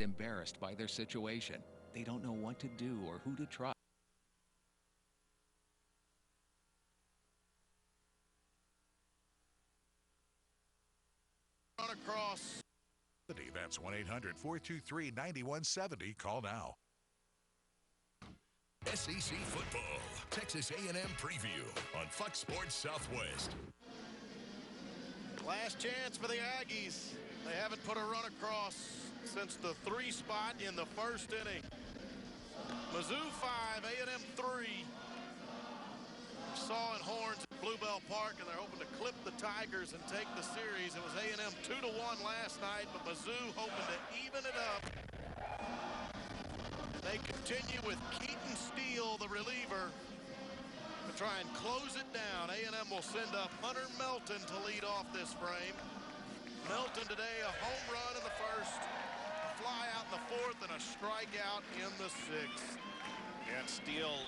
embarrassed by their situation. They don't know what to do or who to trust. Run across. That's 1-800-423-9170. Call now. SEC football, Texas A&M preview on Fox Sports Southwest. Last chance for the Aggies. They haven't put a run across since the 3 spot in the first inning. Mizzou 5, A&M 3. Saw in Horns at Bluebell Park, and they're hoping to clip the Tigers and take the series. It was A&M 2-1 last night, but Mizzou hoping to even it up. They continue with Keaton Steele, the reliever, to try and close it down. A&M will send up Hunter Melton to lead off this frame. Melton today, a home run in the first, a fly out in the fourth, and a strikeout in the sixth. And Steele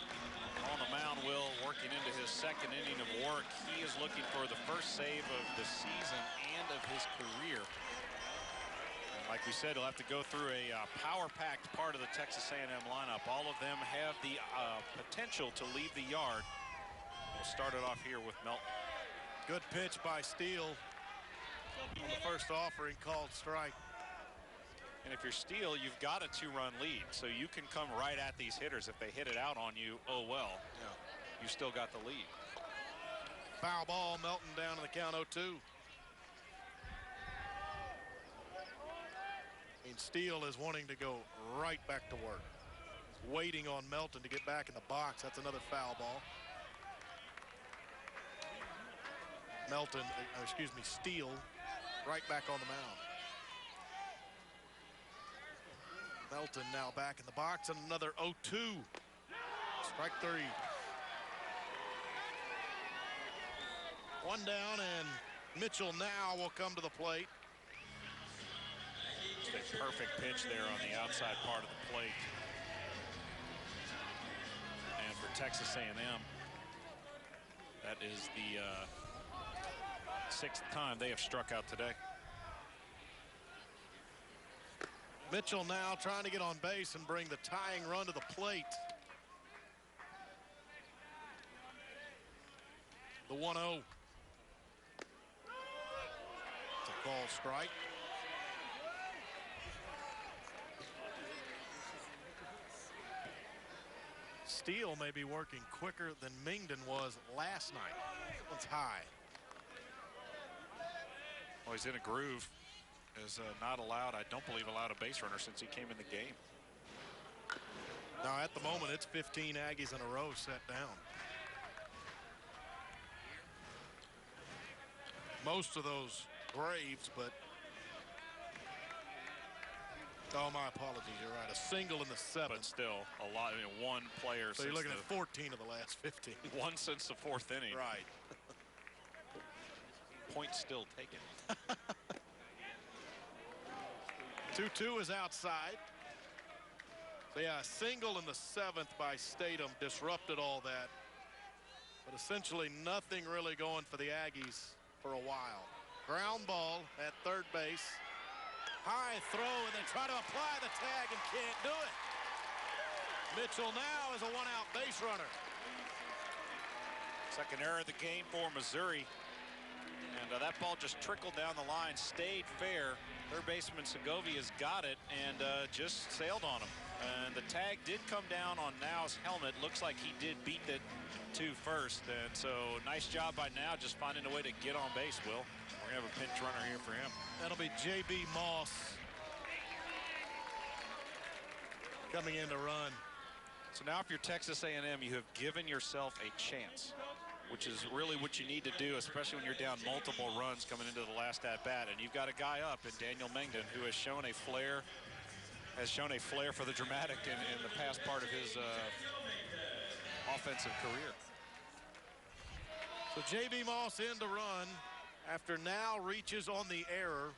on the mound, Will, working into his second inning of work. He is looking for the first save of the season and of his career. And like we said, he'll have to go through a power-packed part of the Texas A&M lineup. All of them have the potential to leave the yard. We'll start it off here with Melton. Good pitch by Steele on the first offering, called strike. And if you're Steele, you've got a 2-run lead, so you can come right at these hitters. If they hit it out on you, oh well. Yeah. You still got the lead. Foul ball, Melton down to the count 0-2. Steele is wanting to go right back to work. He's waiting on Melton to get back in the box. That's another foul ball. Steele right back on the mound. Melton now back in the box, and another 0-2. Strike 3. One down, and Mitchell now will come to the plate. Just a perfect pitch there on the outside part of the plate. And for Texas A&M, that is the 6th time they have struck out today. Mitchell now trying to get on base and bring the tying run to the plate. The 1-0. It's a ball strike. Steele may be working quicker than Mingden was last night. That one's high. Well, he's in a groove. Is not allowed, I don't believe, allowed a base runner since he came in the game. Now, at the moment, it's 15 Aggies in a row set down. Most of those Braves, but oh, my apologies. You're right. A single in the 7th. But still, a lot. I mean, one player. So you're looking at 14 of the last 15. One since the 4th inning. Right. Point still taken. 2-2 is outside. So, yeah, a single in the 7th by Statham disrupted all that. But essentially nothing really going for the Aggies for a while. Ground ball at third base. High throw, and they try to apply the tag and can't do it. Mitchell now is a 1-out base runner. Second error of the game for Missouri. And that ball just trickled down the line, stayed fair. Third baseman Segovia's got it and just sailed on him. And the tag did come down on Now's helmet. Looks like he did beat it to first. And so nice job by Now, just finding a way to get on base, Will. We're going to have a pinch runner here for him. That'll be J.B. Moss coming in to run. So now if you're Texas A&M, you have given yourself a chance, which is really what you need to do, especially when you're down multiple runs coming into the last at-bat. And you've got a guy up in Daniel Mengden who has shown a flair for the dramatic in the past part of his offensive career. So J.B. Moss in to run after Now reaches on the error.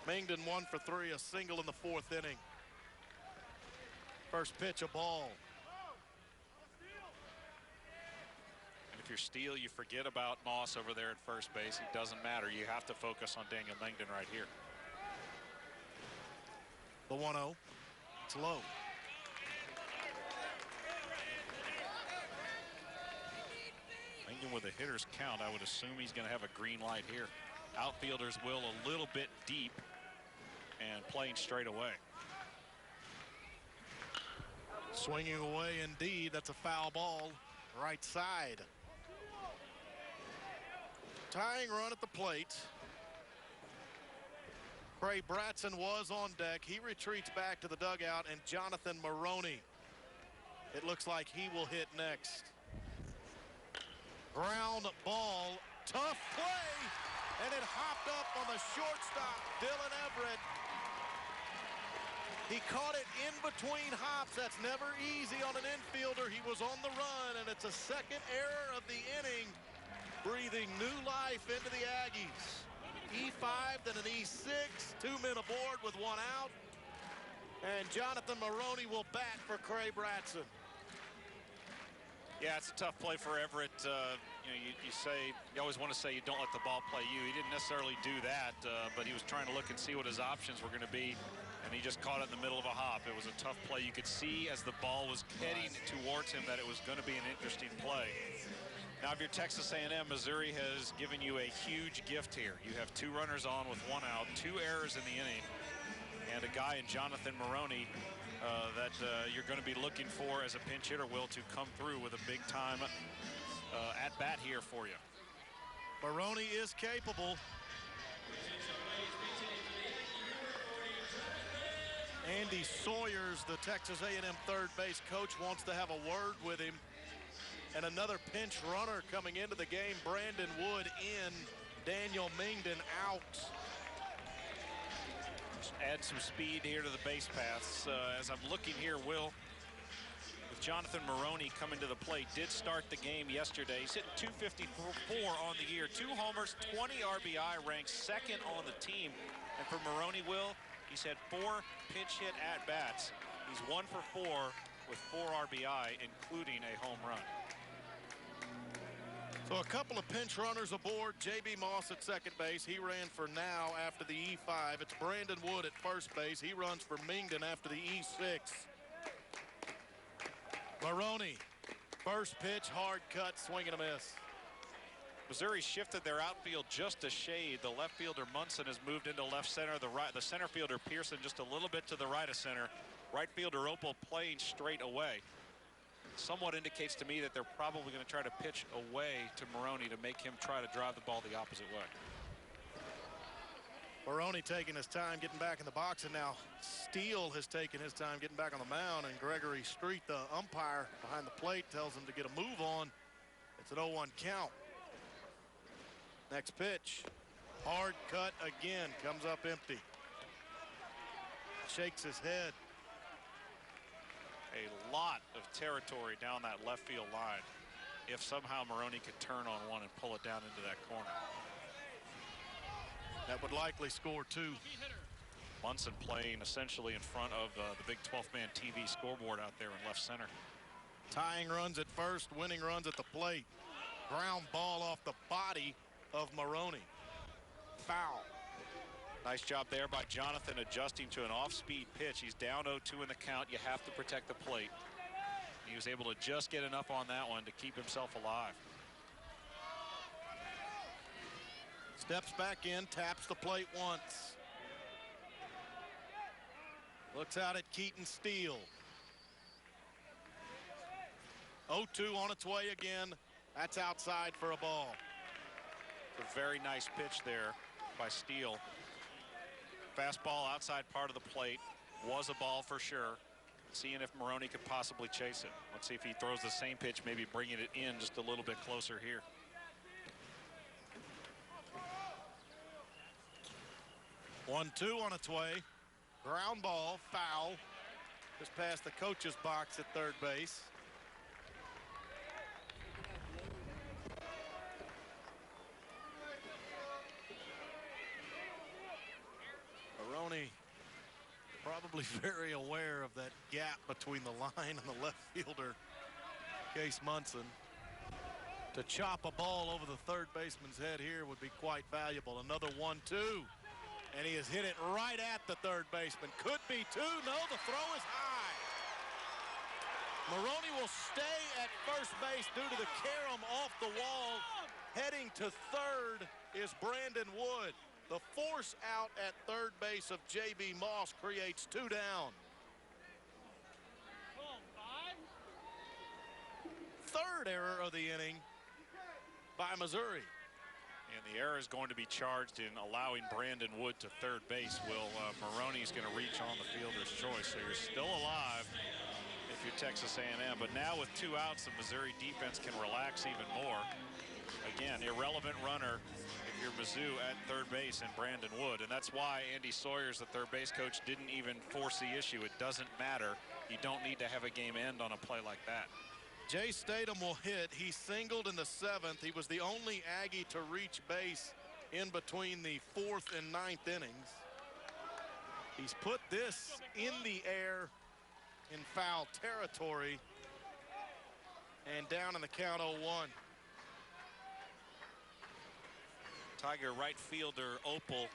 Mengden 1 for 3, a single in the 4th inning. First pitch, a ball. And if you're Steele, you forget about Moss over there at first base. It doesn't matter. You have to focus on Daniel Mengden right here. The 1-0. It's low. Mengden with a hitter's count, I would assume he's going to have a green light here. Outfielders will a little bit deep and playing straight away. Swinging away indeed. That's a foul ball. Right side. Tying run at the plate. Trey Bratson was on deck. He retreats back to the dugout, and Jonathan Maroney, it looks like he will hit next. Ground ball. Tough play. And it hopped up on the shortstop, Dylan Everett. He caught it in between hops. That's never easy on an infielder. He was on the run, and it's a second error of the inning, breathing new life into the Aggies. E5, then an E6, 2 men aboard with 1 out. And Jonathan Maroney will bat for Trey Bratson. Yeah, it's a tough play for Everett. You know, you always want to say you don't let the ball play you. He didn't necessarily do that, but he was trying to look and see what his options were going to be, and he just caught it in the middle of a hop. It was a tough play. You could see as the ball was heading towards him that it was going to be an interesting play. Now, if you're Texas A&M, Missouri has given you a huge gift here. You have 2 runners on with 1 out, 2 errors in the inning, and a guy in Jonathan Maroney that you're going to be looking for as a pinch hitter, Will, to come through with a big-time at-bat here for you. Maroney is capable. Andy Sawyers, the Texas A&M third base coach, wants to have a word with him. And another pinch runner coming into the game, Brandon Wood in, Daniel Mengden out. Just add some speed here to the base paths. As I'm looking here, Will, with Jonathan Maroney coming to the plate, did start the game yesterday. He's hitting .254 on the year, 2 homers, 20 RBI, ranked 2nd on the team. And for Maroney, Will, he's had 4 pinch hit at-bats. He's 1 for 4 with 4 RBI, including a home run. So a couple of pinch runners aboard. J.B. Moss at second base. He ran for now after the E5. It's Brandon Wood at first base. He runs for Mengden after the E6. Maroney, first pitch, hard cut, swing and a miss. Missouri shifted their outfield just a shade. The left fielder Munson has moved into left center. The center fielder Pearson just a little bit to the right of center. Right fielder Opal playing straight away. Somewhat indicates to me that they're probably going to try to pitch away to Maroney to make him try to drive the ball the opposite way. Maroney taking his time getting back in the box, and now Steele has taken his time getting back on the mound, and Gregory Street, the umpire behind the plate, tells him to get a move on. It's an 0-1 count. Next pitch, hard cut again, comes up empty. Shakes his head. A lot of territory down that left field line if somehow Maroney could turn on one and pull it down into that corner. That would likely score 2. Munson playing essentially in front of the big 12-man TV scoreboard out there in left center. Tying runs at first, winning runs at the plate. Ground ball off the body of Maroney. Foul. Nice job there by Jonathan adjusting to an off-speed pitch. He's down 0-2 in the count. You have to protect the plate. He was able to just get enough on that one to keep himself alive. Steps back in, taps the plate once. Looks out at Keaton Steele. 0-2 on its way again. That's outside for a ball. A very nice pitch there by Steele. Fastball outside part of the plate. Was a ball for sure. Seeing if Maroney could possibly chase it. Let's see if he throws the same pitch, maybe bringing it in just a little bit closer here. One-two on its way. Ground ball, foul. Just past the coach's box at third base. Maroney probably very aware of that gap between the line and the left fielder, Case Munson. To chop a ball over the third baseman's head here would be quite valuable. Another 1-2. And he has hit it right at the third baseman. Could be two. No, the throw is high. Maroney will stay at first base due to the carom off the wall. Heading to third is Brandon Wood. The force out at third base of J.B. Moss creates 2 down. Third error of the inning by Missouri. And the error is going to be charged in allowing Brandon Wood to third base. Maroney's going to reach on the fielder's choice. So you're still alive if you're Texas A&M. But now with 2 outs, the Missouri defense can relax even more. Again, irrelevant runner if you're Mizzou at third base and Brandon Wood. And that's why Andy Sawyers, the third base coach, didn't even force the issue. It doesn't matter. You don't need to have a game end on a play like that. Jay Statham will hit. He singled in the 7th. He was the only Aggie to reach base in between the 4th and 9th innings. He's put this in the air in foul territory. And down in the count 0-1. Tiger right fielder Opal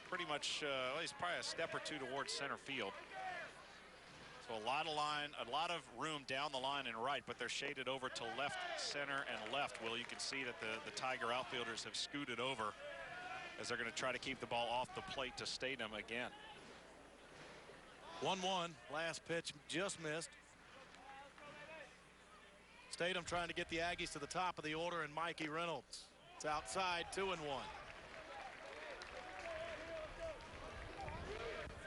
pretty much, he's probably a step or 2 towards center field. So a lot of room down the line and right, but they're shaded over to left, center, and left. Well, you can see that the Tiger outfielders have scooted over as they're going to try to keep the ball off the plate to Statham again. 1-1. Last pitch just missed. Statham trying to get the Aggies to the top of the order, and Mikey Reynolds. It's outside, 2-1.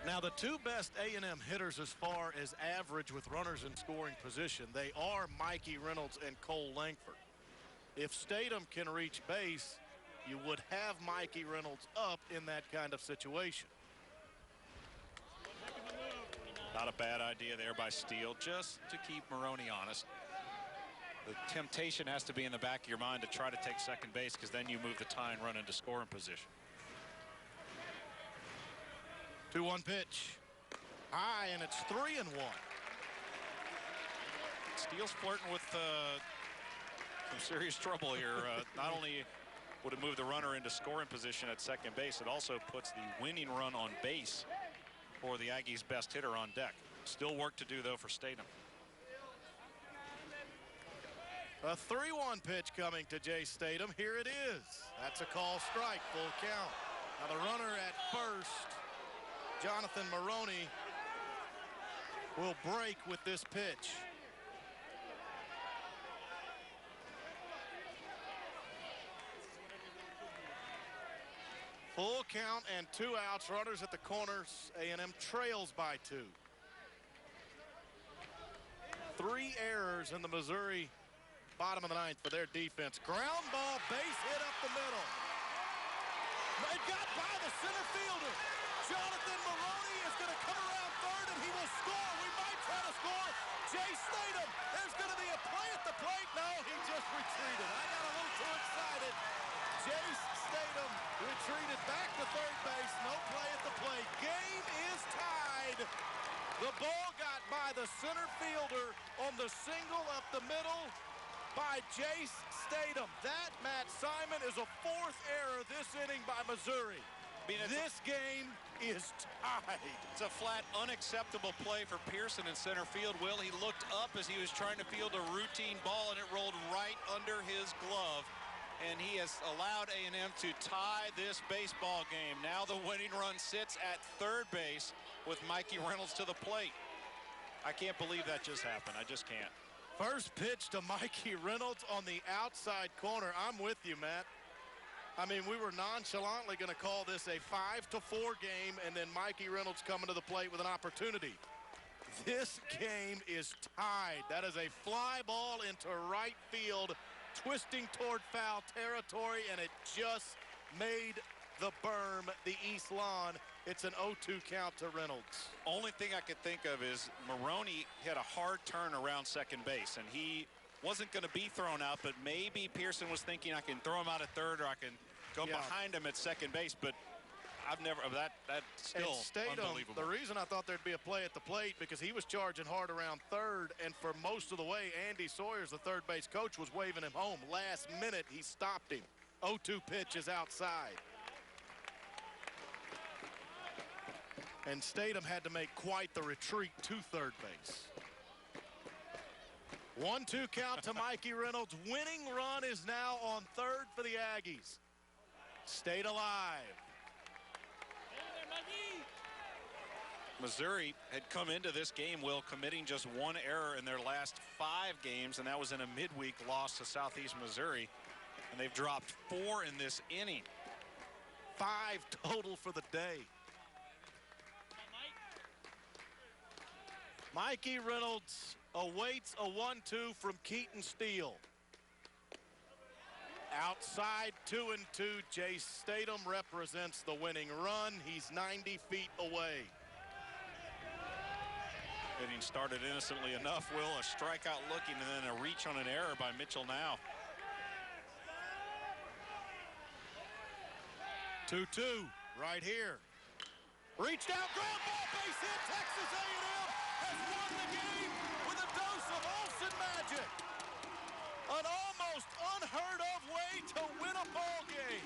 Now, the 2 best A&M hitters as far as average with runners in scoring position, they are Mikey Reynolds and Cole Langford. If Statham can reach base, you would have Mikey Reynolds up in that kind of situation. Not a bad idea there by Steele, just to keep Maroney honest. The temptation has to be in the back of your mind to try to take second base, because then you move the tying run into scoring position. 2-1 pitch. High, and it's 3-1. Steele's flirting with some serious trouble here. Not only would it move the runner into scoring position at second base, it also puts the winning run on base for the Aggies' best hitter on deck. Still work to do, though, for Statham. A 3-1 pitch coming to Jay Statham. Here it is. That's a call strike, full count. Now the runner at first, Jonathan Maroney, will break with this pitch. Full count and 2 outs. Runners at the corners. A&M trails by 2. 3 errors in the Missouri bottom of the 9th for their defense. Ground ball, base hit up the middle. It got by the center fielder. Jonathan Maroney is going to come around third, and he will score. We might try to score. Jay Statham, there's going to be a play at the plate. No, he just retreated. I got a little too excited. Jay Statham retreated back to third base. No play at the plate. Game is tied. The ball got by the center fielder on the single up the middle by Jace Statham. That, Matt Simon, is a 4th error this inning by Missouri. This game is tied. It's a flat unacceptable play for Pearson in center field. Will, he looked up as he was trying to field a routine ball, and it rolled right under his glove. And he has allowed A&M to tie this baseball game. Now the winning run sits at third base with Mikey Reynolds to the plate. I can't believe that just happened. I just can't. First pitch to Mikey Reynolds on the outside corner. I'm with you, Matt. I mean, we were nonchalantly going to call this a 5-4 game, and then Mikey Reynolds coming to the plate with an opportunity. This game is tied. That is a fly ball into right field, twisting toward foul territory, and it just made the berm, the east lawn. It's an 0-2 count to Reynolds. Only thing I could think of is Maroney hit a hard turn around second base, and he wasn't going to be thrown out, but maybe Pearson was thinking I can throw him out at third, or I can go behind him at second base. But I've never that's still And Statham, unbelievable. the reason I thought there'd be a play at the plate because he was charging hard around third, and for most of the way, Andy Sawyers, the third base coach, was waving him home. Last minute, he stopped him. 0-2 pitch is outside. And Statham had to make quite the retreat to third base. 1-2 count to Mikey Reynolds. Winning run is now on third for the Aggies. Stayed alive. Missouri had come into this game, Will, committing just one error in their last 5 games, and that was in a midweek loss to Southeast Missouri. And they've dropped 4 in this inning. 5 total for the day. Mikey Reynolds awaits a 1-2 from Keaton Steele. Outside 2-2, Jace Statham represents the winning run. He's 90 feet away. Hitting started innocently enough, Will. A strikeout looking and then a reach on an error by Mitchell now. 2-2 right here. Reached out, ground ball, base hit. Texas A&M has won the game with a dose of Olsen magic. An almost unheard of way to win a ball game.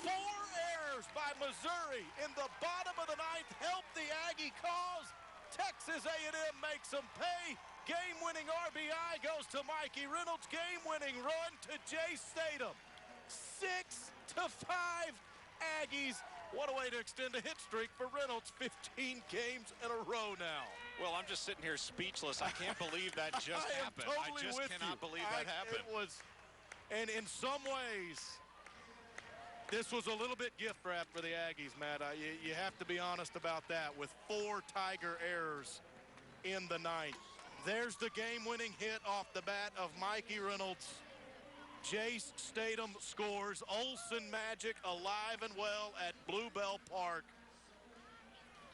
4 errors by Missouri in the bottom of the 9th helped the Aggie cause. Texas A&M makes them pay. Game-winning RBI goes to Mikey Reynolds. Game-winning run to Jace Statham. 6-5 Aggies. What a way to extend a hit streak for Reynolds. 15 games in a row now. Well, I'm just sitting here speechless. I can't believe that just happened. Totally I just with cannot you. believe that happened. It was, and in some ways, this was a little bit gift wrap for the Aggies, Matt. You have to be honest about that with 4 Tiger errors in the 9th. There's the game-winning hit off the bat of Mikey Reynolds. Jace Statham scores. Olsen magic alive and well at Bluebell Park.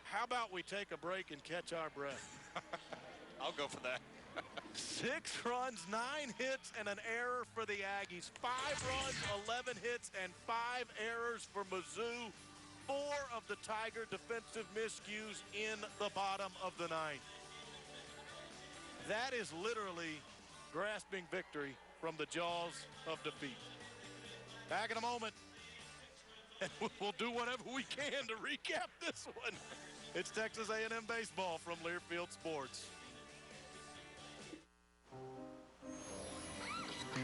How about we take a break and catch our breath? I'll go for that. 6 runs, 9 hits, and an error for the Aggies. 5 runs, 11 hits, and 5 errors for Mizzou. 4 of the Tiger defensive miscues in the bottom of the 9th. That is literally grasping victory from the jaws of defeat. Back in a moment, and we'll do whatever we can to recap this one. It's Texas A&M baseball from Learfield Sports.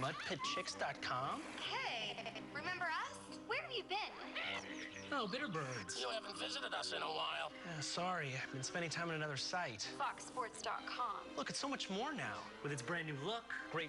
Mudpitchicks.com? Hey, remember us? Where have you been? Oh, Bitterbirds. You haven't visited us in a while. Sorry, I've been spending time on another site. FoxSports.com. Look, it's so much more now. With its brand new look, great